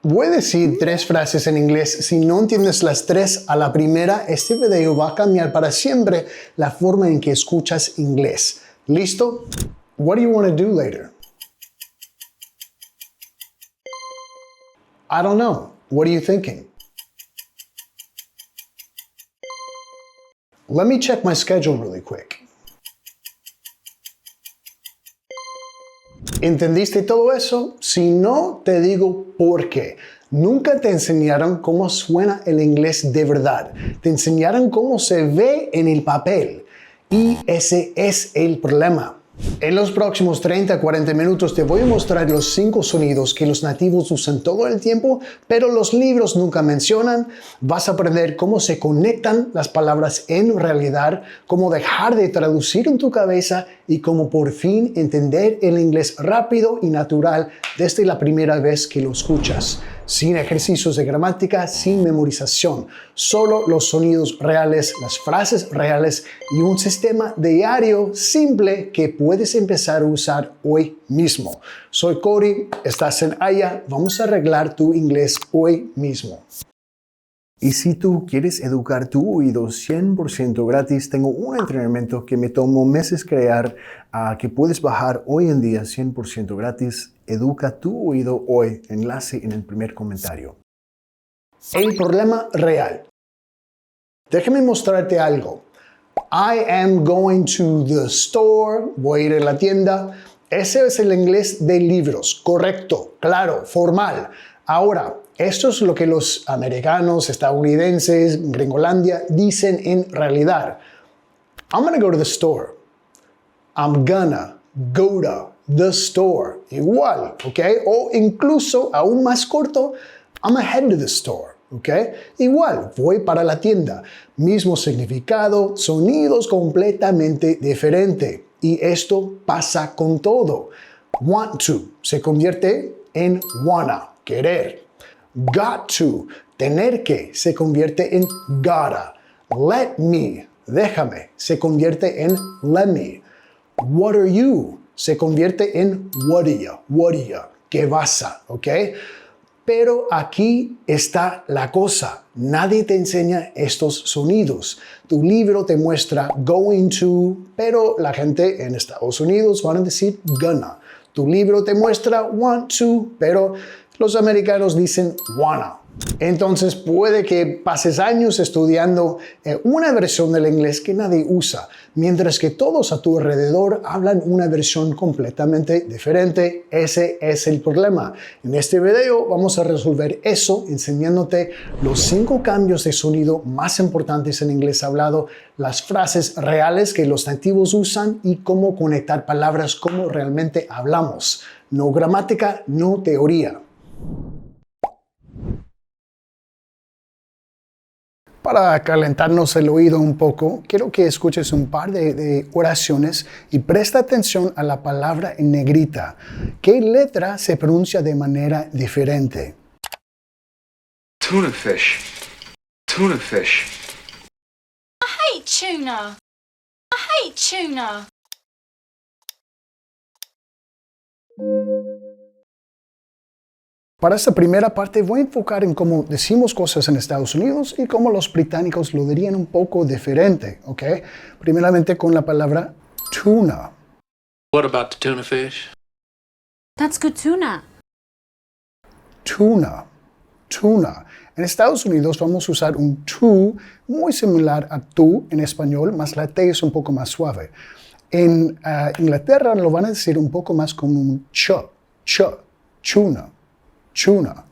Voy a decir 3 frases en inglés. Si no entiendes las 3 a la primera, este video va a cambiar para siempre la forma en que escuchas inglés. ¿Listo? What do you want to do later? I don't know. What are you thinking? Let me check my schedule really quick. ¿Entendiste todo eso? Si no, te digo por qué. Nunca te enseñaron cómo suena el inglés de verdad. Te enseñaron cómo se ve en el papel. Y ese es el problema. En los próximos 30 a 40 minutos te voy a mostrar los 5 sonidos que los nativos usan todo el tiempo, pero los libros nunca mencionan. Vas a aprender cómo se conectan las palabras en realidad, cómo dejar de traducir en tu cabeza y cómo por fin entender el inglés rápido y natural desde la primera vez que lo escuchas. Sin ejercicios de gramática, sin memorización. Solo los sonidos reales, las frases reales y un sistema diario simple que puedes empezar a usar hoy mismo. Soy Cody, estás en Aya, vamos a arreglar tu inglés hoy mismo. Y si tú quieres educar tu oído 100% gratis, tengo un entrenamiento que me tomó meses crear, que puedes bajar hoy en día 100% gratis. Educa tu oído hoy, enlace en el primer comentario. El problema real. Déjame mostrarte algo. I am going to the store, voy a ir a la tienda. Ese es el inglés de libros, correcto, claro, formal. Ahora, esto es lo que los americanos, estadounidenses, Gringolandia dicen en realidad. I'm gonna go to the store. I'm gonna go to the store. Igual, ¿ok? O incluso, aún más corto, I'm gonna head to the store. ¿Ok? Igual, voy para la tienda. Mismo significado, sonidos completamente diferentes. Y esto pasa con todo. Want to se convierte en wanna, querer. Got to, tener que, se convierte en gotta. Let me, déjame, se convierte en let me. What are you, se convierte en what are you, ¿qué vas a? ¿Ok? Pero aquí está la cosa. Nadie te enseña estos sonidos. Tu libro te muestra going to, pero la gente en Estados Unidos van a decir gonna. Tu libro te muestra want to, pero los americanos dicen wanna. Entonces puede que pases años estudiando una versión del inglés que nadie usa, mientras que todos a tu alrededor hablan una versión completamente diferente. Ese es el problema. En este video vamos a resolver eso enseñándote los 5 cambios de sonido más importantes en inglés hablado, las frases reales que los nativos usan y cómo conectar palabras como realmente hablamos. No gramática, no teoría. Para calentarnos el oído un poco, quiero que escuches un par de oraciones y presta atención a la palabra en negrita. ¿Qué letra se pronuncia de manera diferente? Tuna fish. Tuna fish. I hate tuna. I hate tuna. Para esta primera parte voy a enfocar en cómo decimos cosas en Estados Unidos y cómo los británicos lo dirían un poco diferente, ¿ok? Primeramente con la palabra tuna. What about the tuna fish? That's good tuna. Tuna. Tuna. En Estados Unidos vamos a usar un tu muy similar a tú en español, más la T es un poco más suave. En Inglaterra lo van a decir un poco más como un tuna. Tuna.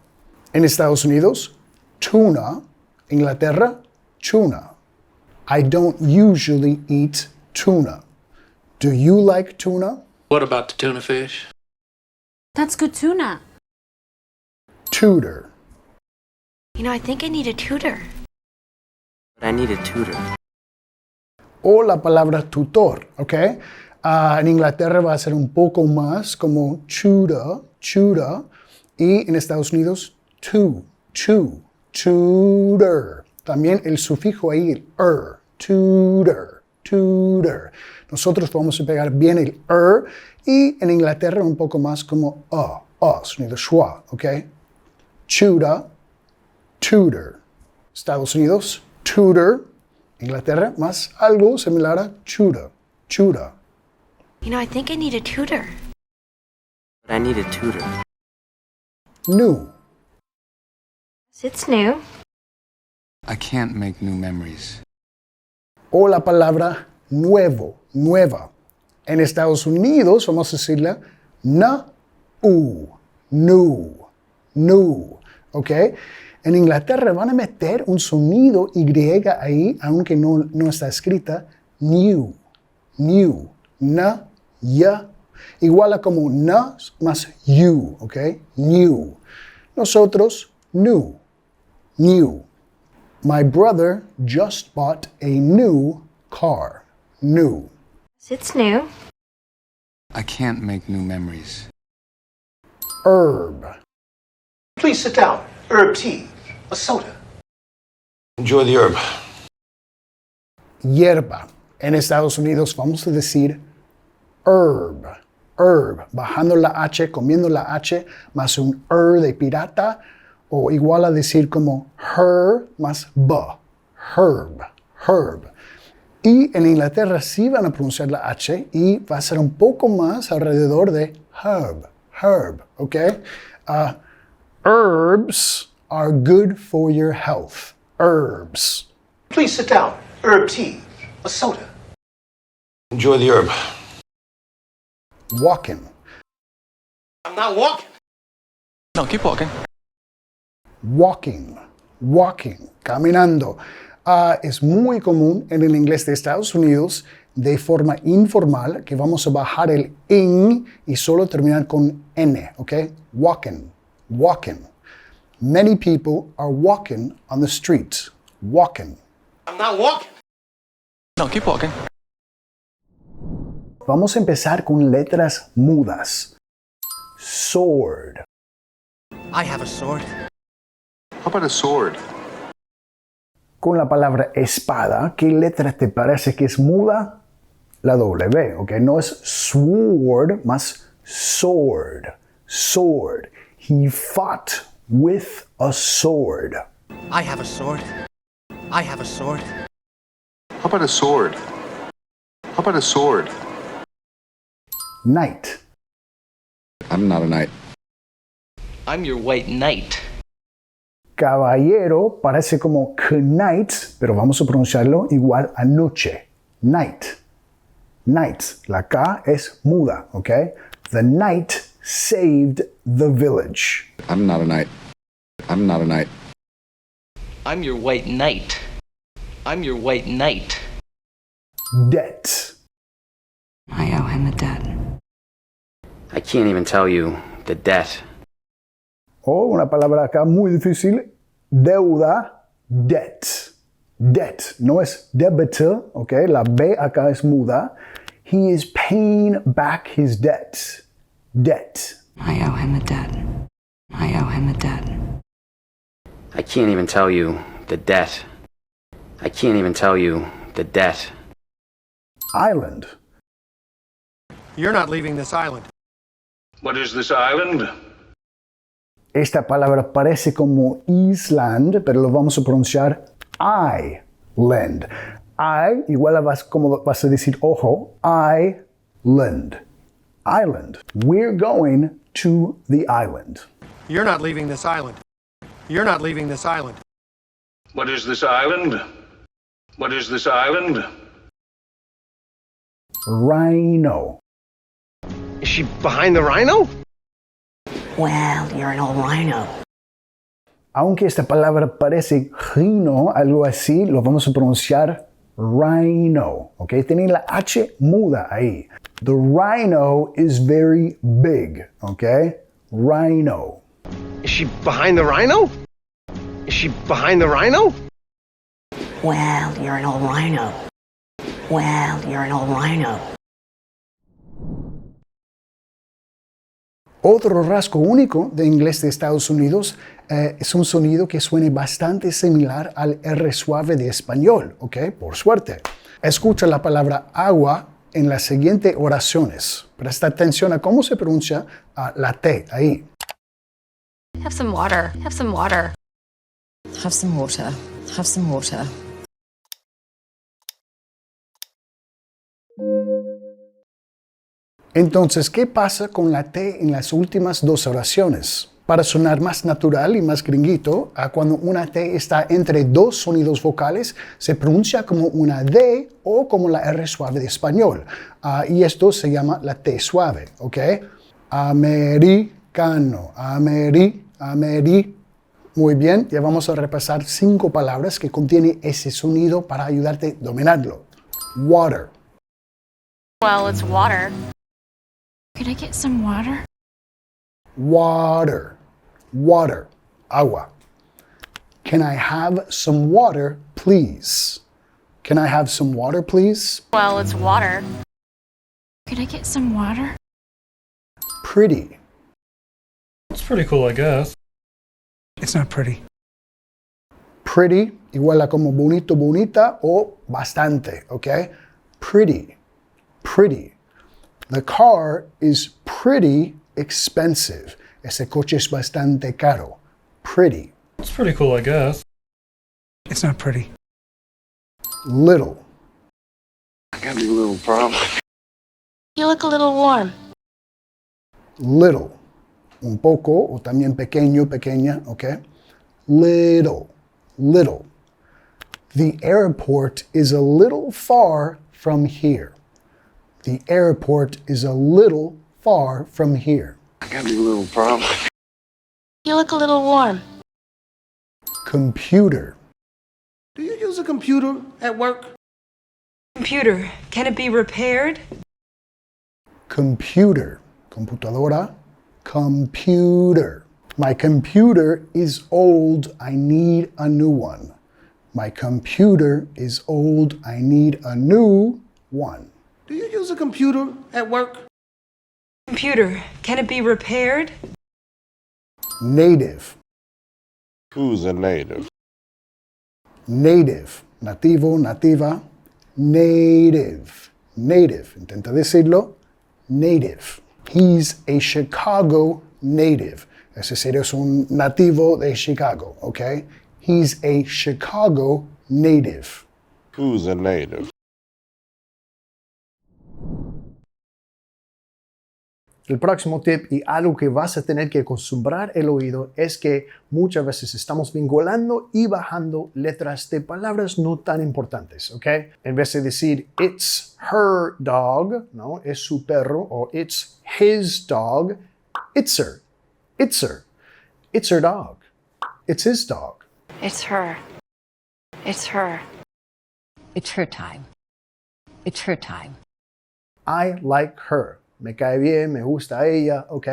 En Estados Unidos, tuna. Inglaterra, tuna. I don't usually eat tuna. Do you like tuna? What about the tuna fish? That's good tuna. Tutor. You know, I think I need a tutor. I need a tutor. O la palabra tutor, ¿ok? En Inglaterra va a ser un poco más como tutor. Y en Estados Unidos, tutor. También el sufijo ahí, el tutor. Nosotros vamos a pegar bien el y en Inglaterra un poco más como sonido schwa, ¿ok? tutor, tutor. Estados Unidos, tutor. Inglaterra, más algo similar a tutor, tutor. You know, I think I need a tutor. But I need a tutor. New, It's new. I can't make new memories. o la palabra nuevo, nueva. En Estados Unidos vamos a decirle new, ¿ok? En Inglaterra van a meter un sonido Y ahí, aunque no está escrita, new, ya, igual a como na más you, ¿ok? New. Nosotros, new. My brother just bought a new car. New. It's new. I can't make new memories. Herb. Please sit down. Herb tea. A soda. Enjoy the herb. Hierba. En Estados Unidos vamos a decir herb. Bajando la H, comiendo la H, más un de pirata, o igual a decir como her más b. Herb. Y en Inglaterra sí van a pronunciar la H y va a ser un poco más alrededor de herb, ¿ok? Herbs are good for your health. Herbs. Please sit down. Herb tea. A soda. Enjoy the herb. Walking. I'm not walking. No, keep walking. Walking, caminando. Es muy común en el inglés de Estados Unidos de forma informal que vamos a bajar el ing y solo terminar con n, ¿ok? Walking. Many people are walking on the streets. Walking. I'm not walking. No, keep walking. Vamos a empezar con letras mudas. Sword. I have a sword. How about a sword? Con la palabra espada, ¿qué letra te parece que es muda? La W, ¿ok? No es sword, más sword. He fought with a sword. I have a sword. I have a sword. How about a sword? How about a sword? Knight. I'm not a knight. I'm your white knight. Caballero parece como knight, pero vamos a pronunciarlo igual a noche. Night. La K es muda, ¿ok? The knight saved the village. I'm not a knight. I'm not a knight. I'm your white knight. I'm your white knight. Debt. I owe him a debt. I can't even tell you the debt. O una palabra acá muy difícil, deuda, debt. No es debtor, ¿ok? La B acá es muda. He is paying back his debt. I owe him a debt. I owe him a debt. I can't even tell you the debt. I can't even tell you the debt. Island. You're not leaving this island. What is this island? Esta palabra parece como Island, pero lo vamos a pronunciar island. Igual como vas a decir ojo, island. We're going to the island. You're not leaving this island. You're not leaving this island. What is this island? What is this island? Rhino. Is she behind the rhino? Well, you're an old rhino. Aunque esta palabra parece rhino, algo así, lo vamos a pronunciar rhino. ¿Ok? Tienen la H muda ahí. The rhino is very big. ¿Ok? Rhino. Is she behind the rhino? Is she behind the rhino? Well, you're an old rhino. Well, you're an old rhino. Otro rasgo único de inglés de Estados Unidos es un sonido que suene bastante similar al R suave de español, ¿ok? Por suerte. Escucha la palabra agua en las siguientes oraciones. Presta atención a cómo se pronuncia la T ahí. Have some water. Have some water. Have some water. Have some water. Entonces, ¿qué pasa con la T en las últimas dos oraciones? Para sonar más natural y más gringuito, cuando una T está entre dos sonidos vocales, se pronuncia como una D o como la R suave de español. Y esto se llama la T suave, ¿ok? Americano, Muy bien, ya vamos a repasar 5 palabras que contienen ese sonido para ayudarte a dominarlo. Water. Well, it's water. Could I get some water? Water. Water. Agua. Can I have some water, please? Can I have some water, please? Well, it's water. Could I get some water? Pretty. It's pretty cool, I guess. It's not pretty. Pretty, igual a como bonito, bonita o bastante, ¿ok? Pretty. Pretty. The car is pretty expensive. Ese coche es bastante caro. Pretty. It's pretty cool, I guess. It's not pretty. Little. I got a little problem. You look a little warm. Little. Un poco o también pequeño, pequeña, ¿ok? Little. Little. The airport is a little far from here. The airport is a little far from here. I got a little problem. You look a little warm. Computer. Do you use a computer at work? Computer, can it be repaired? Computer. Computadora. Computer. My computer is old. I need a new one. My computer is old. I need a new one. Do you use a computer at work? Computer, can it be repaired? Native. Who's a native? Native. Nativo, nativa. Native. Native. Intenta decirlo. Native. He's a Chicago native. Ese sería un nativo de Chicago, ¿ok? He's a Chicago native. Who's a native? El próximo tip y algo que vas a tener que acostumbrar el oído es que muchas veces estamos vinculando y bajando letras de palabras no tan importantes, ¿ok? En vez de decir it's her dog, ¿no? Es su perro, o it's his dog, it's her, it's her, it's her dog, it's his dog. It's her. It's her. It's her time. It's her time. I like her. Me cae bien, me gusta ella, ¿ok?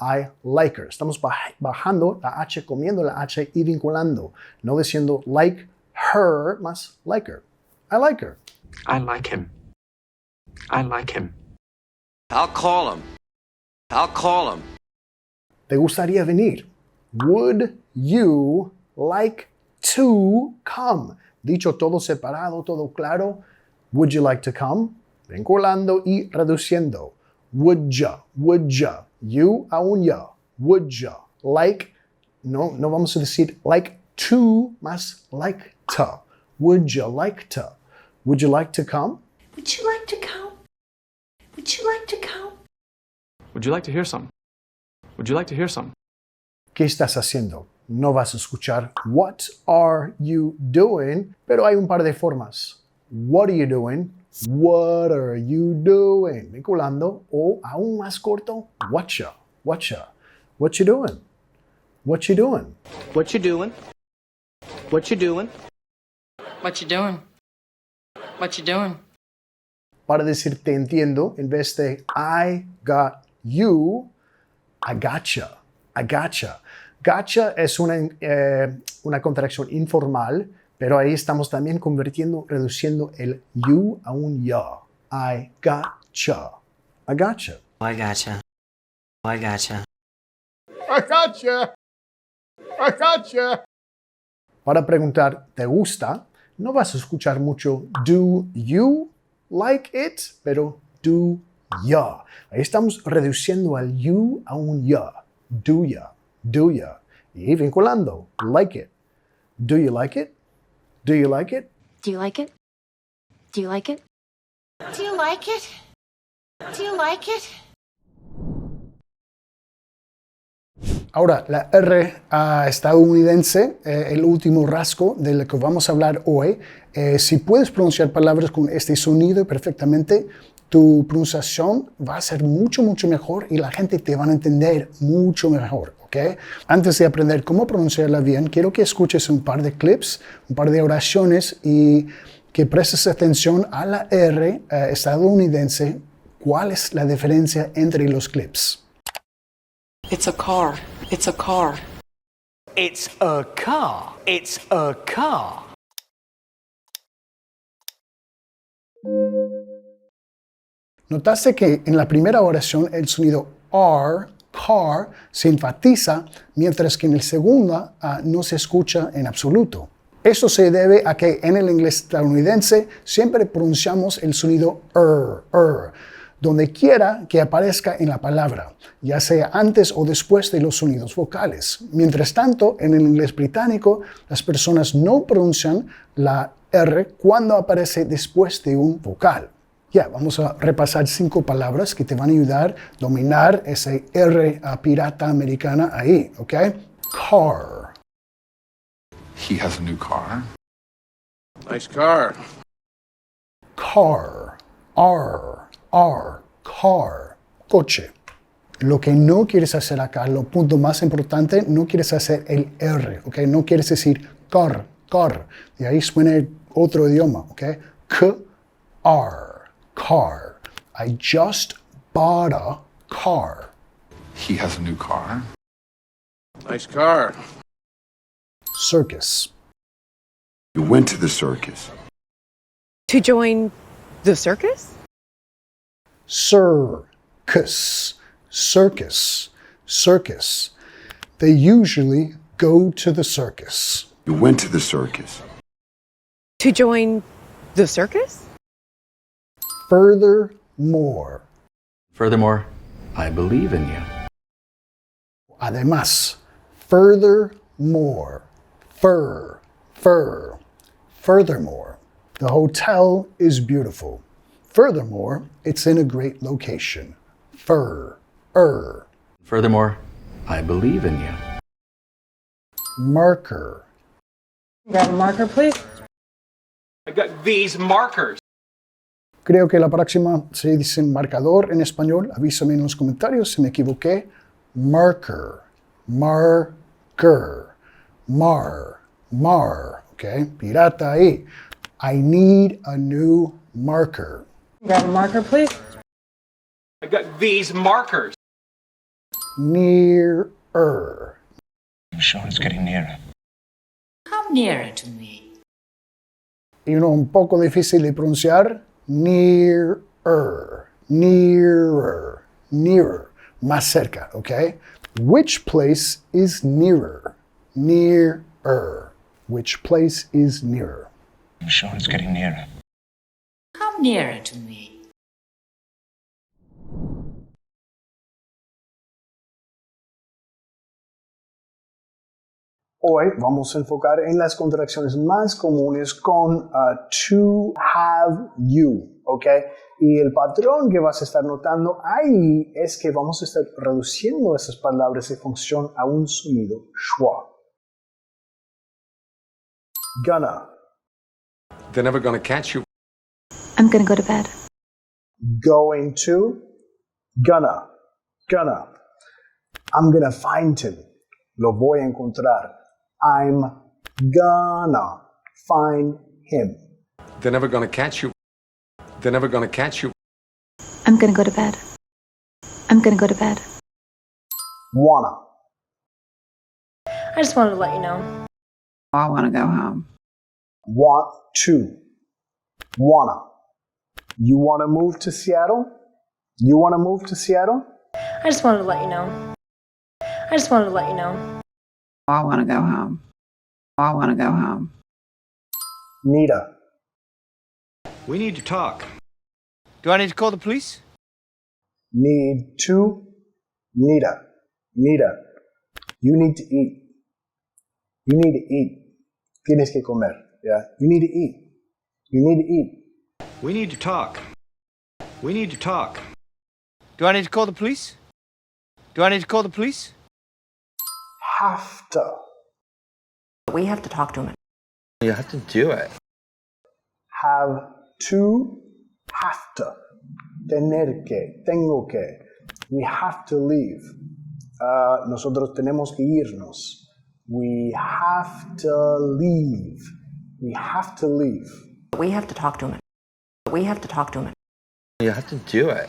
I like her. Estamos bajando la H, comiendo la H y vinculando. No diciendo like her, más like her. I like her. I like him. I like him. I'll call him. I'll call him. ¿Te gustaría venir? Would you like to come? Dicho todo separado, todo claro. Would you like to come? Vinculando y reduciendo. Would ya, you a un ya, would ya, like, no vamos a decir like to, más like to. Would you like to? Would you like to come? Would you like to come? Would you like to come? Would you like to hear some? Would you like to hear some? ¿Qué estás haciendo? No vas a escuchar what are you doing, pero hay un par de formas. What are you doing? What are you doing? Vinculando, o aún más corto, whatcha. What you doing? What you doing? What you doing? What you doing? What you doing? What you doing? Para decir te entiendo, en vez de I got you, I gotcha. I gotcha. Gotcha es una contracción informal, pero ahí estamos también reduciendo el you a un ya. I gotcha. I gotcha. I gotcha. I gotcha. I gotcha. I gotcha. Para preguntar, ¿te gusta? No vas a escuchar mucho do you like it, pero do ya. Ahí estamos reduciendo el you a un ya. Do ya. Do ya. Y vinculando. Like it. Do you like it? Do you like it? Do you like it? Do you like it? Do you like it? Do you like it? Ahora, la R estadounidense, el último rasgo del que vamos a hablar hoy. Si puedes pronunciar palabras con este sonido perfectamente, tu pronunciación va a ser mucho mejor y la gente te va a entender mucho mejor, ¿ok? Antes de aprender cómo pronunciarla bien, quiero que escuches un par de clips, un par de oraciones y que prestes atención a la R estadounidense. ¿Cuál es la diferencia entre los clips? It's a car. It's a car. It's a car. It's a car. Notaste que en la primera oración el sonido R, car, se enfatiza, mientras que en el segundo no se escucha en absoluto. Esto se debe a que en el inglés estadounidense siempre pronunciamos el sonido donde quiera que aparezca en la palabra, ya sea antes o después de los sonidos vocales. Mientras tanto, en el inglés británico, las personas no pronuncian la R cuando aparece después de un vocal. Ya, vamos a repasar 5 palabras que te van a ayudar a dominar ese R pirata americana ahí, ¿ok? Car. He has a new car. Nice car. Car. Car. Coche. Lo que no quieres hacer acá, lo punto más importante, no quieres hacer el R, ¿ok? No quieres decir car. De ahí suena otro idioma, ¿ok? Car. I just bought a car. He has a new car. Nice car. Circus. You went to the circus. To join the circus? Circus. They usually go to the circus. You went to the circus. To join the circus? Furthermore, I believe in you. además, furthermore, furthermore, the hotel is beautiful. Furthermore, it's in a great location. Furthermore, I believe in you. Marker. Grab a marker, please. I got these markers. Creo que la próxima se dice marcador en español. Avísame en los comentarios si me equivoqué. Marker. Ok, pirata ahí. I need a new marker. Grab a marker, please. I got these markers. Nearer. I'm sure it's getting nearer. Come nearer to me. Y uno un poco difícil de pronunciar. Nearer. Más cerca, ok? Which place is nearer? Which place is nearer? I'm sure it's getting nearer. Come nearer to me. Hoy vamos a enfocar en las contracciones más comunes con to, have, you, ¿ok? Y el patrón que vas a estar notando ahí es que vamos a estar reduciendo esas palabras de función a un sonido schwa. Gonna. They're never gonna catch you. I'm gonna go to bed. Going to. Gonna. I'm gonna find him. Lo voy a encontrar. I'm gonna find him. They're never gonna catch you. They're never gonna catch you. I'm gonna go to bed. Wanna. I just wanted to let you know. I want to go home. Want to. Wanna. You wanna move to Seattle? I just wanted to let you know. I want to go home. Nita. We need to talk. Do I need to call the police? Need to. Nita. You need to eat. You need to eat. Tienes que comer. Yeah? You need to eat. You need to eat. We need to talk. We need to talk. Do I need to call the police? Do I need to call the police? Have to. We have to talk to him. You have to do it. Have to. Have to. Tener que. Tengo que. We have to leave. Nosotros tenemos que irnos. We have to leave. We have to leave. We have to talk to him. We have to talk to him. You have to do it.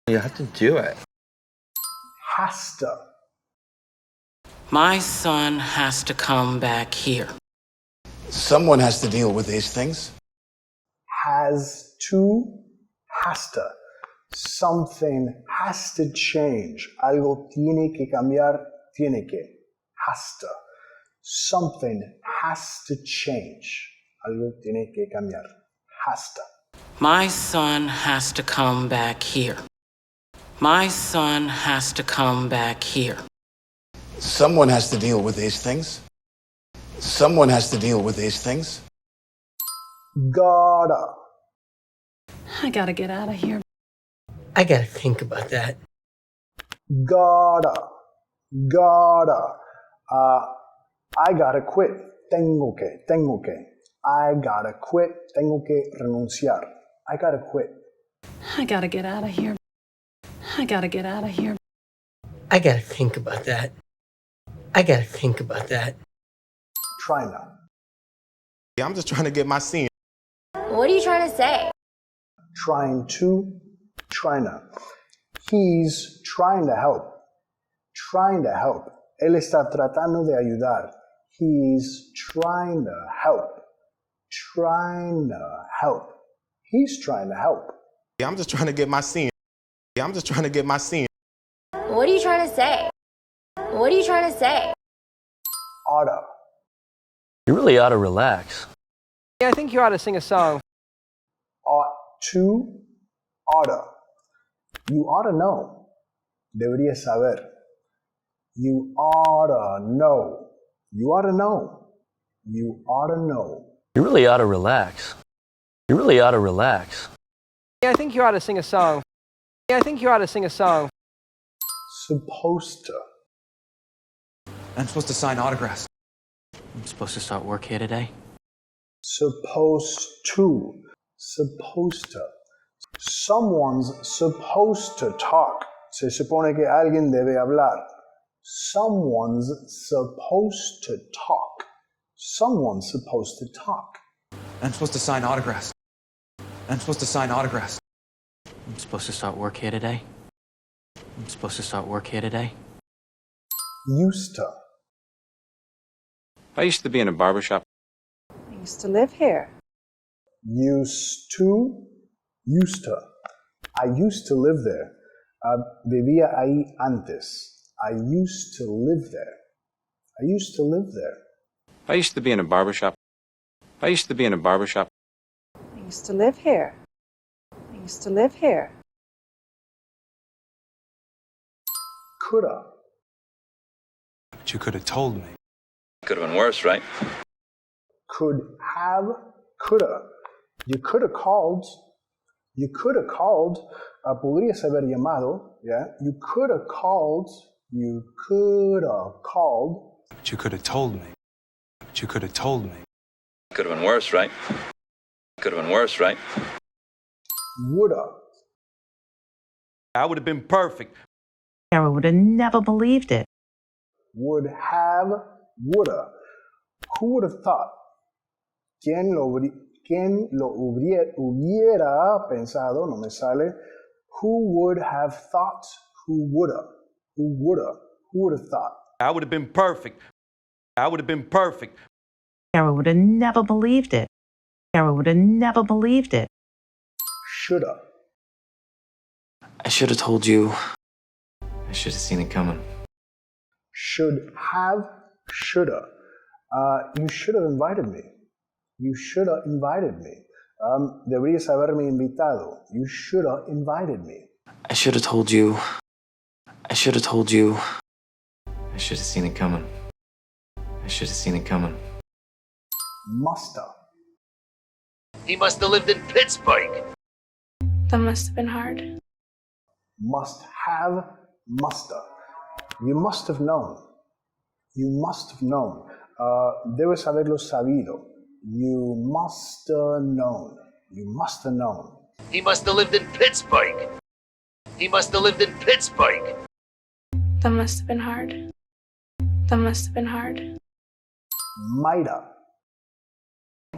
You have to do it. Has to. My son has to come back here. Someone has to deal with these things. Has to. Has to. Something has to change. Algo tiene que cambiar. Tiene que. Has to. Something has to change. Algo tiene que cambiar. Has to. My son has to come back here. My son has to come back here. Someone has to deal with these things. Someone has to deal with these things. Gotta. I gotta get out of here. I gotta think about that. Gotta. I gotta quit. Tengo que. I gotta quit. Tengo que renunciar. I gotta quit. I gotta get out of here. I gotta get out of here. I gotta think about that. I gotta think about that. Try now. I'm just trying to get my scene. What are you trying to say? Trying to. Try now. He's trying to help. Trying to help. Él está tratando de ayudar. He's trying to help. Trying to help. He's trying to help. I'm just trying to get my scene. I'm just trying to get my scene. What are you trying to say? What are you trying to say? Oughta. You really ought to relax. Yeah, I think you ought to sing a song. Ought to. Oughta. You ought to know. Deberías saber. You oughta know. You ought to know. You ought to know. You really ought to relax. You really ought to relax. Yeah, I think you ought to sing a song. Yeah, I think you ought to sing a song. Supposed to. I'm supposed to sign autographs. I'm supposed to start work here today. Supposed to. Supposed to. Someone's supposed to talk. Se supone que alguien debe hablar. Someone's supposed to talk. Someone's supposed to talk. I'm supposed to sign autographs. I'm supposed to sign autographs. I'm supposed to start work here today. I'm supposed to start work here today. Used to. I used to be in a barbershop. I used to live here. Used to. Used to. I used to live there. Vivía ahí antes. I used to live there. I used to live there. I used to be in a barbershop. I used to be in a barbershop. I used to live here. I used to live here. Coulda. But you could have told me. Could have been worse, right? Could have. Coulda. You could have called. You could have called. Podrías haber llamado. Yeah. You could have called. You could have called. But you could have told me. But you could have told me. Could have been worse, right? Could have been worse, right? Woulda. I would have been perfect. Sarah would have never believed it. Would have. Woulda. Who would have thought? ¿Quién lo hubiera pensado? No me sale. Who would have thought? Who woulda? Who woulda? Who would have thought? I would have been perfect. I would have been perfect. Sarah would have never believed it. Sarah would have never believed it. Shoulda. I should have told you. I should have seen it coming. Should have. Shoulda. You should have invited me. You should have invited me. Deberías haberme invitado. You should have invited me. I should have told you. I should have told you. I should have seen it coming. I should have seen it coming. Musta. He must have lived in Pittsburgh. That must have been hard. Must have, musta. You must have known. You must have known. Debes haberlo sabido. You must have known. You must have known. He must have lived in Pittsburgh. He must have lived in Pittsburgh. That must have been hard. That must have been hard. Might have.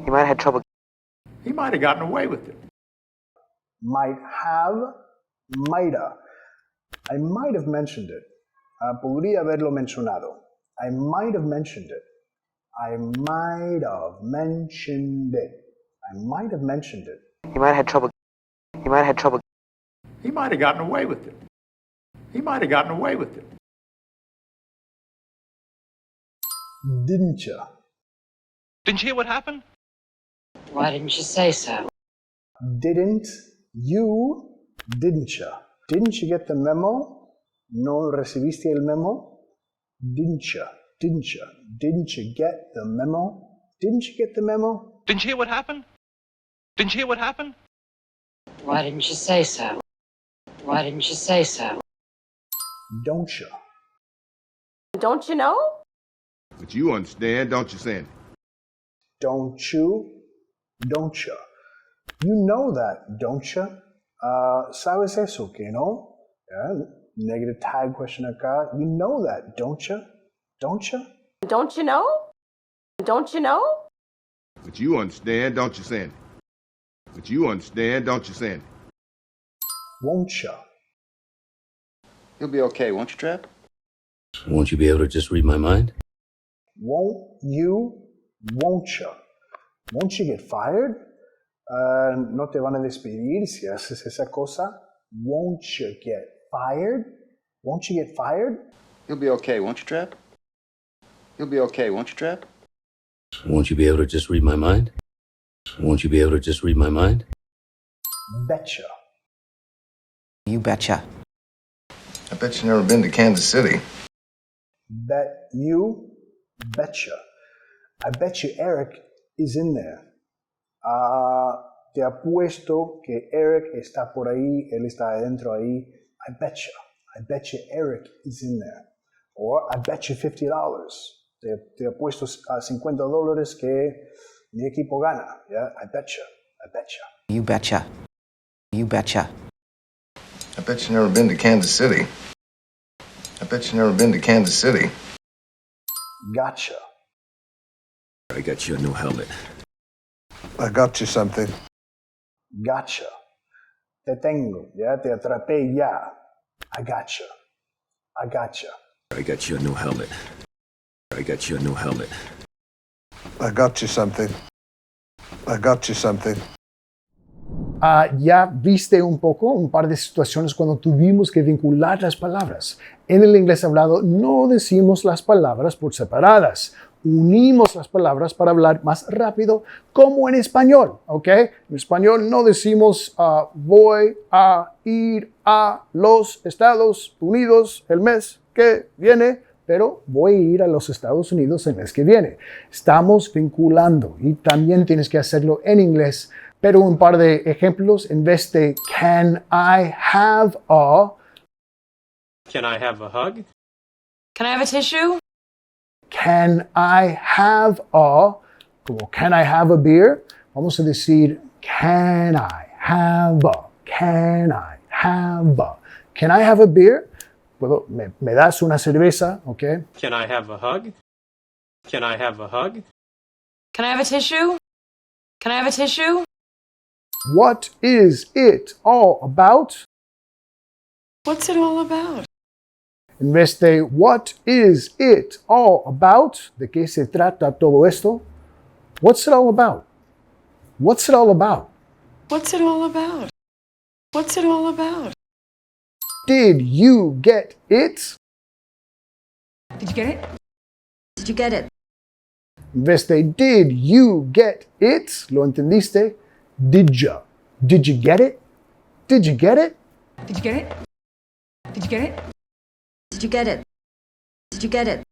He might have had trouble. He might have gotten away with it. Might have, might have. I might have mentioned it. Podría haberlo mencionado. I might have mentioned it. I might have mentioned it. I might have mentioned it. He might have had trouble. He might have had trouble. He might have gotten away with it. He might have gotten away with it. Didn't you? Didn't you hear what happened? Why didn't you say so? Didn't you? Didn't you? Didn't you get the memo? ¿No recibiste el memo? Didn't you? Didn't you? Didn't you get the memo? Didn't you get the memo? Didn't you hear what happened? Didn't you hear what happened? Why didn't you say so? Why didn't you say so? Don't you? Don't you know? But you understand, don't you, Sandy? Don't you? Don't you? You know that, don't you? ¿Sabes eso, que no? Yeah, negative tag question acá. You know that, don't you? Don't you? Don't you know? Don't you know? But you understand, don't you, Sandy? But you understand, don't you, Sandy? Won't you? You'll be okay, won't you, Trap? Won't you be able to just read my mind? Won't you? Won't you? Won't you get fired? ¿No te van a despedir si haces esa cosa? Won't you get fired? Won't you get fired? You'll be okay, won't you, Trap? You'll be okay, won't you, Trap? Won't you be able to just read my mind? Won't you be able to just read my mind? Betcha. You betcha. I bet you've never been to Kansas City. Bet you. Betcha. I bet you Eric is in there. Te apuesto que Eric está por ahí, él está adentro ahí. I betcha. I bet you Eric is in there. Or I bet you $50. Te apuesto a $50 que mi equipo gana. Yeah? I betcha. I betcha. You betcha. You betcha. I bet you've never been to Kansas City. I bet you've never been to Kansas City. Gotcha. I got you a new helmet. I got you something. Gotcha. Te tengo. Ya te atrapé ya. I gotcha. I gotcha. I got you a new helmet. I got you a new helmet. I got you something. I got you something. Ya viste un par de situaciones cuando tuvimos que vincular las palabras. En el inglés hablado no decimos las palabras por separadas. Unimos las palabras para hablar más rápido, como en español, ¿ok? En español no decimos voy a ir a los Estados Unidos el mes que viene, pero voy a ir a los Estados Unidos el mes que viene. Estamos vinculando y también tienes que hacerlo en inglés, pero un par de ejemplos en vez de can I have a. Can I have a hug? Can I have a tissue? Can I have a, como can I have a beer? Vamos a decir can I have a, can I have a. Can I have a beer? ¿Me das una cerveza? Okay. Can I have a hug? Can I have a hug? Can I have a tissue? Can I have a tissue? What is it all about? What's it all about? En vez de what is it all about? ¿De qué se trata todo esto? What's it all about? What's it all about? What's it all about? What's it all about? Did you get it? Did you get it? Did you get it? En vez de did you get it? ¿Lo entendiste? Did you? Did you get it? Did you get it? Did you get it? Did you get it? Did you get it? Did you get it?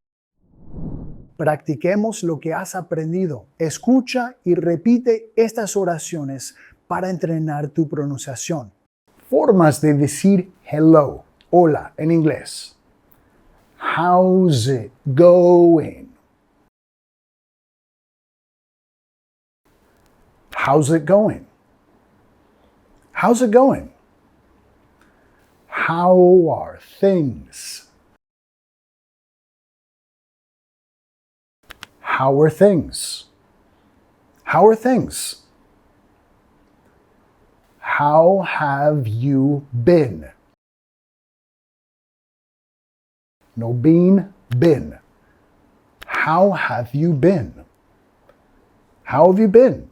Practiquemos lo que has aprendido. Escucha y repite estas oraciones para entrenar tu pronunciación. Formas de decir hello, hola, en inglés. How's it going? How's it going? How's it going? How are things? How are things? How are things? How have you been? No been, been. How have you been? How have you been?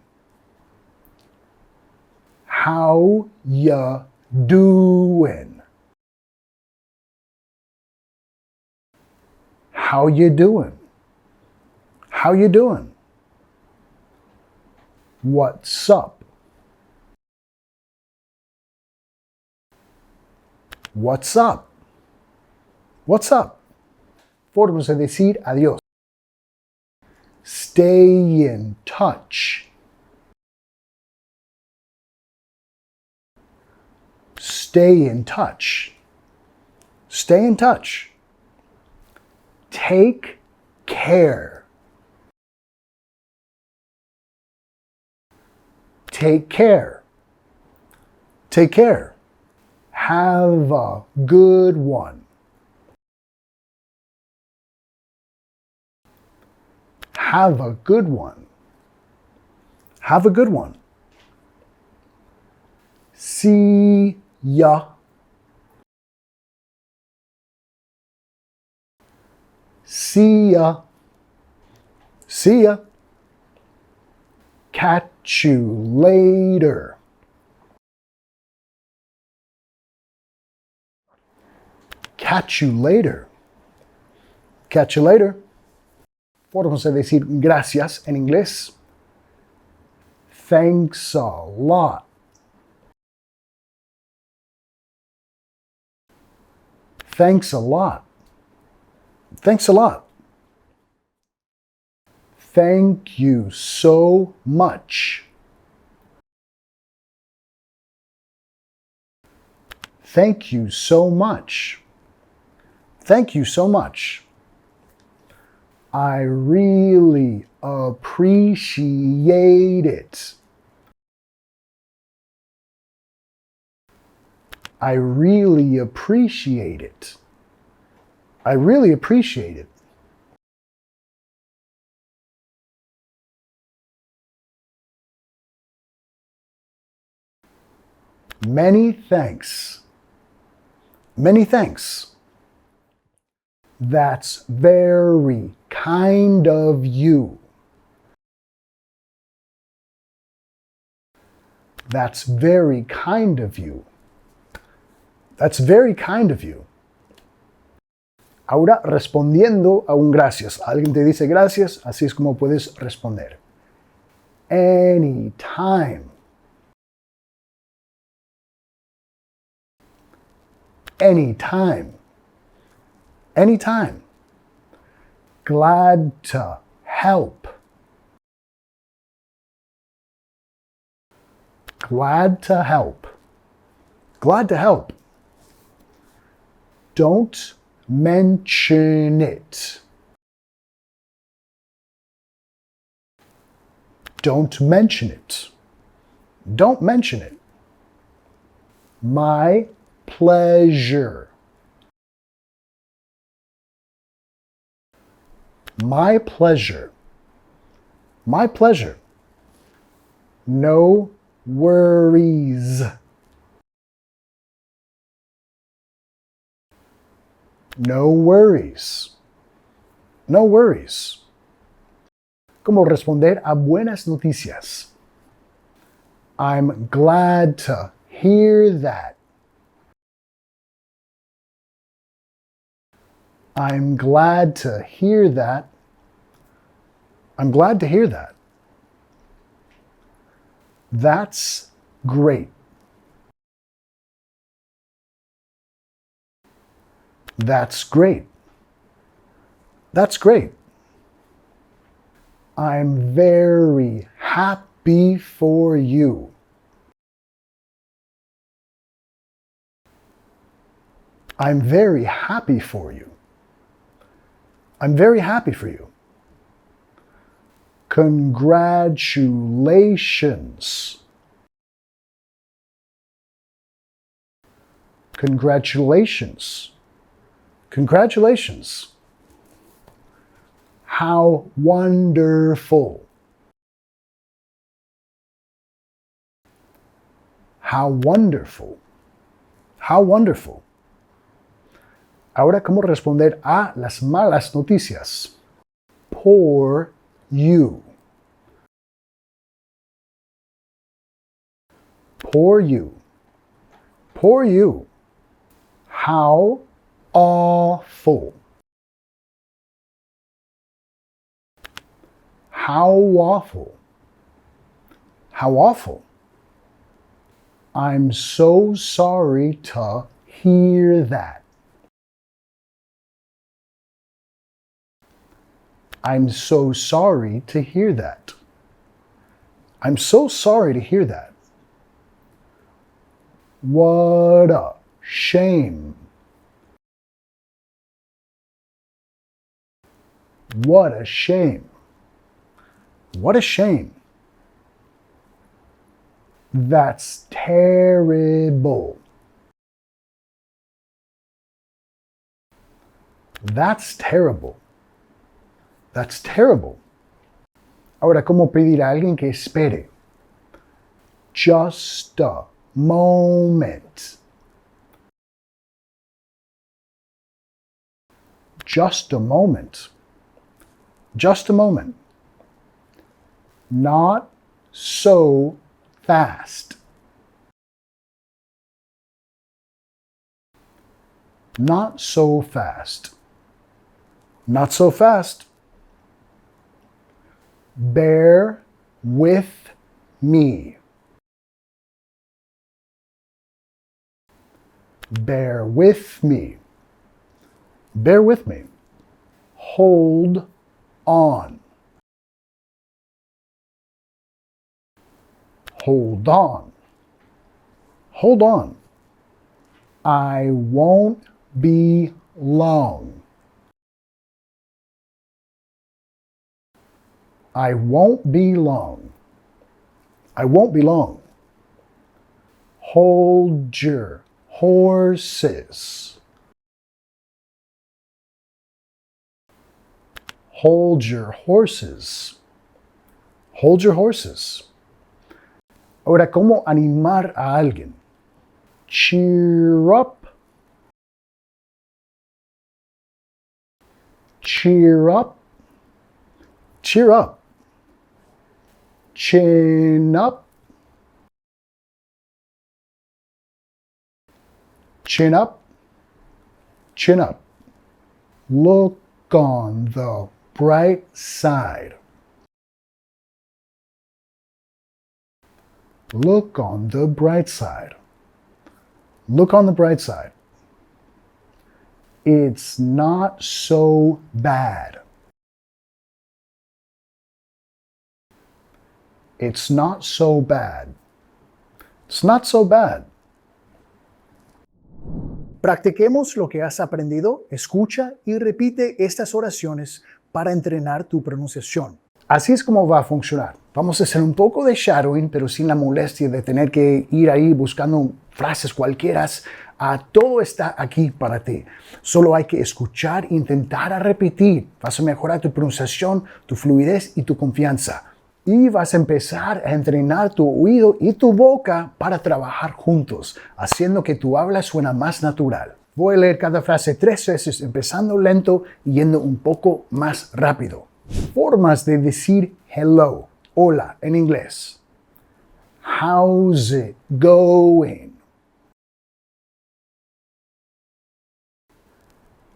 How ya doing? How you doing? How you doing? What's up? What's up? What's up? Formas de decir adiós. Stay in touch. Stay in touch. Stay in touch. Take care. Take care. Take care. Have a good one. Have a good one. Have a good one. See ya. See ya. See ya. Catch you later. Catch you later. Catch you later. Formas de decir gracias en inglés. Thanks a lot. Thanks a lot. Thanks a lot. Thank you so much. Thank you so much. Thank you so much. I really appreciate it. I really appreciate it. I really appreciate it. Many thanks. Many thanks. That's very kind of you. That's very kind of you. That's very kind of you. Ahora respondiendo a un gracias. Alguien te dice gracias, así es como puedes responder. Anytime. Anytime. Anytime. Glad to help. Glad to help. Glad to help. Don't mention it. Don't mention it. Don't mention it. My pleasure. My pleasure. My pleasure. No worries. No worries. No worries. ¿Cómo responder a buenas noticias? I'm glad to hear that. I'm glad to hear that. I'm glad to hear that. That's great. That's great. That's great. I'm very happy for you. I'm very happy for you. I'm very happy for you. Congratulations. Congratulations. Congratulations. How wonderful. How wonderful. How wonderful. Ahora, ¿cómo responder a las malas noticias? Poor you. Poor you. Poor you. How awful. How awful. How awful. I'm so sorry to hear that. I'm so sorry to hear that. I'm so sorry to hear that. What a shame. What a shame. What a shame. That's terrible. That's terrible. That's terrible. Ahora, ¿cómo pedir a alguien que espere? Just a moment. Just a moment. Just a moment. Not so fast. Not so fast. Not so fast. Bear with me. Bear with me. Bear with me. Hold on. Hold on. Hold on. I won't be long. I won't be long. I won't be long. Hold your horses. Hold your horses. Hold your horses. Ahora, ¿cómo animar a alguien? Cheer up. Cheer up. Cheer up. Chin up. Chin up. Chin up. Look on the bright side. Look on the bright side. Look on the bright side. It's not so bad. It's not so bad. It's not so bad. Practiquemos lo que has aprendido, escucha y repite estas oraciones para entrenar tu pronunciación. Así es como va a funcionar. Vamos a hacer un poco de shadowing, pero sin la molestia de tener que ir ahí buscando frases cualquiera. Todo está aquí para ti. Solo hay que escuchar e intentar a repetir. Vas a mejorar tu pronunciación, tu fluidez y tu confianza. Y vas a empezar a entrenar tu oído y tu boca para trabajar juntos, haciendo que tu habla suena más natural. Voy a leer cada frase 3 veces, empezando lento y yendo un poco más rápido. Formas de decir hello, hola, en inglés. How's it going?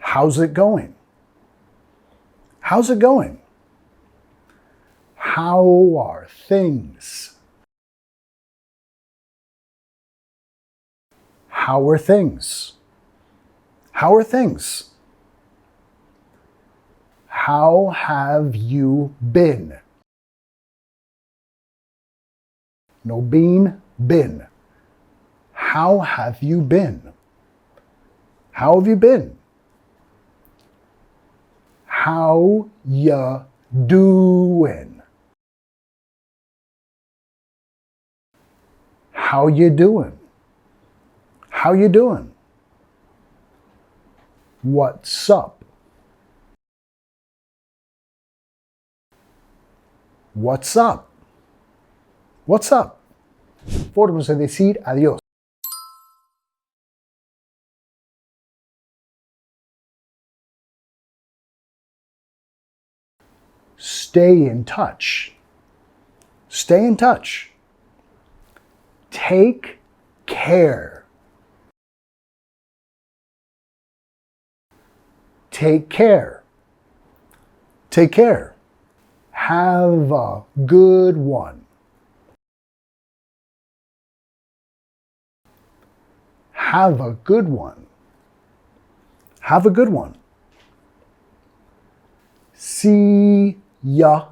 How's it going? How's it going? How are things? How are things? How are things? How have you been? No been. How have you been? How have you been? How ya doing? How you doing? How you doing? What's up? What's up? What's up? Formas de decir adiós. Stay in touch. Stay in touch. Take care. Take care. Take care. Have a good one. Have a good one. Have a good one. See ya.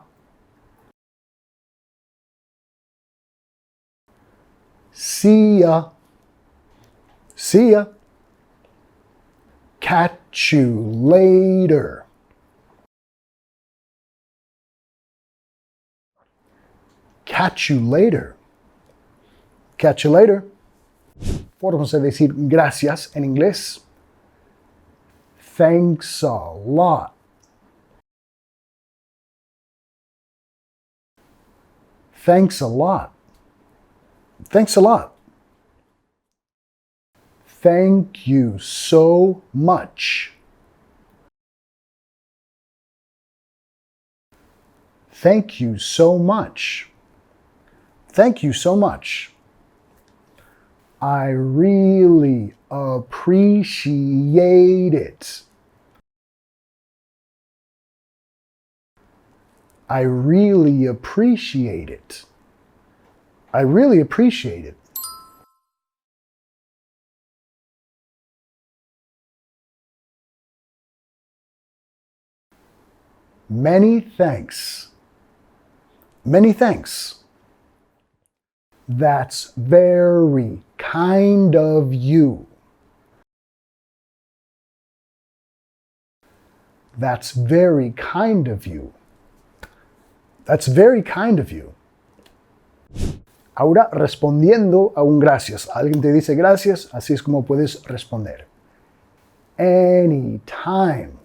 See ya. See ya. Catch you later. Catch you later. Catch you later. Formas de decir gracias en inglés. Thanks a lot. Thanks a lot. Thanks a lot. Thank you so much. Thank you so much. Thank you so much. I really appreciate it. I really appreciate it. I really appreciate it. Many thanks. Many thanks. That's very kind of you. That's very kind of you. That's very kind of you. Ahora, respondiendo a un gracias. Alguien te dice gracias, así es como puedes responder. Anytime.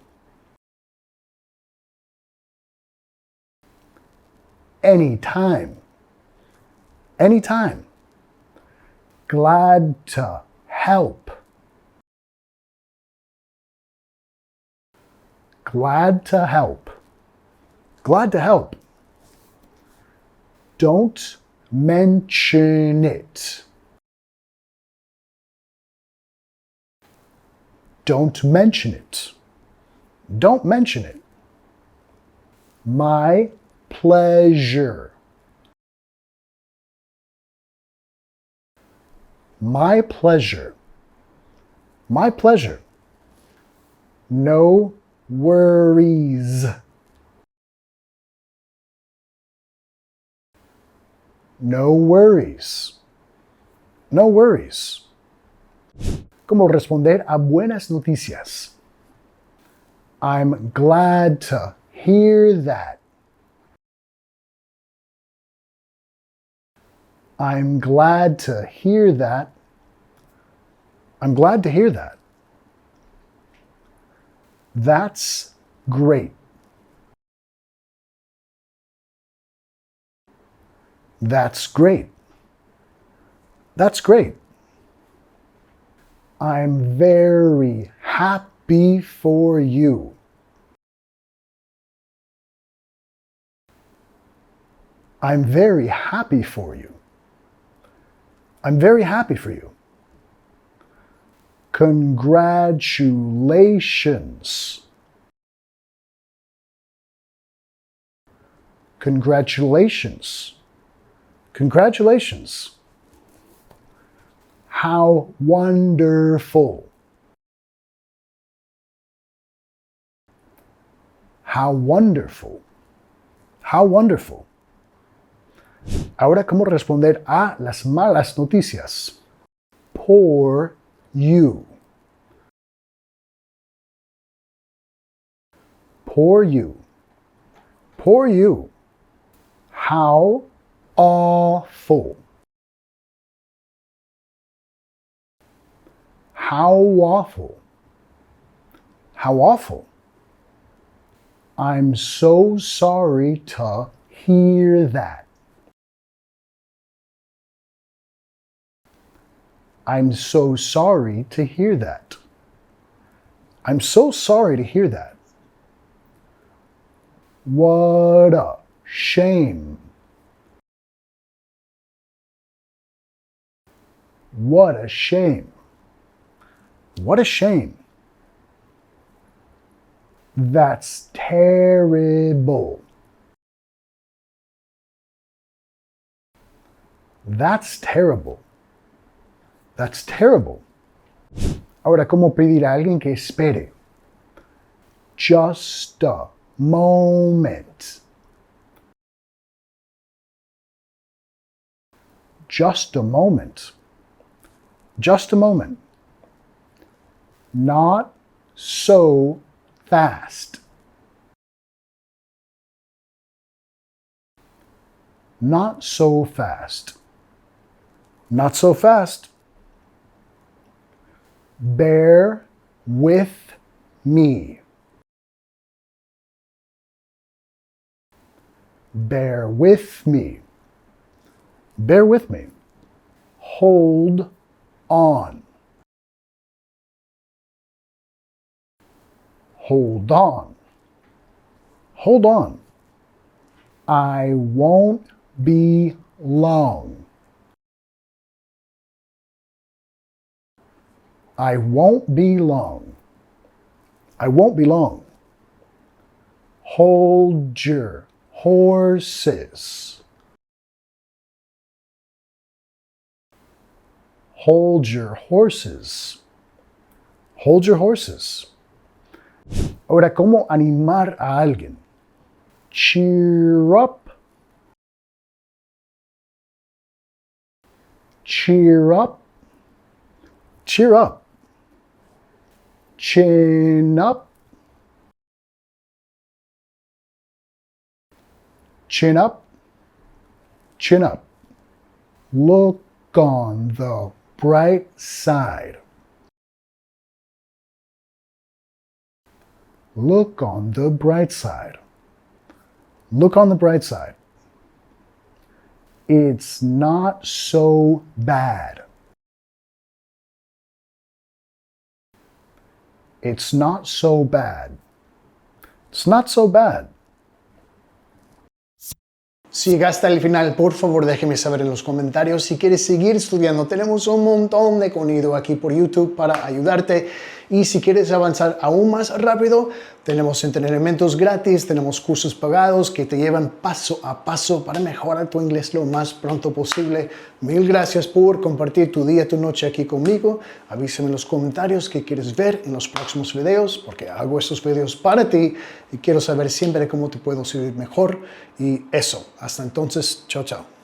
Anytime. Anytime. Glad to help. Glad to help. Glad to help. Don't mention it. Don't mention it. Don't mention it. My pleasure. My pleasure. My pleasure. No worries. No worries. No worries. ¿Cómo responder a buenas noticias? I'm glad to hear that. I'm glad to hear that. I'm glad to hear that. That's great. That's great. That's great. I'm very happy for you. I'm very happy for you. I'm very happy for you. Congratulations. Congratulations. Congratulations. How wonderful. How wonderful. How wonderful. Ahora, ¿cómo responder a las malas noticias? Poor you. Poor you. Poor you. How awful. How awful. How awful. I'm so sorry to hear that. I'm so sorry to hear that. I'm so sorry to hear that. What a shame. What a shame. What a shame. That's terrible. That's terrible. That's terrible. Ahora, ¿cómo pedir a alguien que espere? Just a moment. Just a moment. Just a moment. Not so fast. Not so fast. Not so fast. Bear with me. Bear with me. Bear with me. Hold on. Hold on. Hold on. I won't be long. I won't be long. I won't be long. Hold your horses. Hold your horses. Hold your horses. Ahora, ¿cómo animar a alguien? Cheer up. Cheer up. Cheer up. Chin up. Chin up. Chin up. Look on the bright side. Look on the bright side. Look on the bright side. It's not so bad. It's not so bad. It's not so bad. Si llegaste al final, por favor déjeme saber en los comentarios si quieres seguir estudiando. Tenemos un montón de contenido aquí por YouTube para ayudarte. Y si quieres avanzar aún más rápido, tenemos entrenamientos gratis, tenemos cursos pagados que te llevan paso a paso para mejorar tu inglés lo más pronto posible. Mil gracias por compartir tu día, tu noche aquí conmigo. Avísame en los comentarios qué quieres ver en los próximos videos, porque hago estos videos para ti y quiero saber siempre cómo te puedo servir mejor. Y eso, hasta entonces, chao, chao.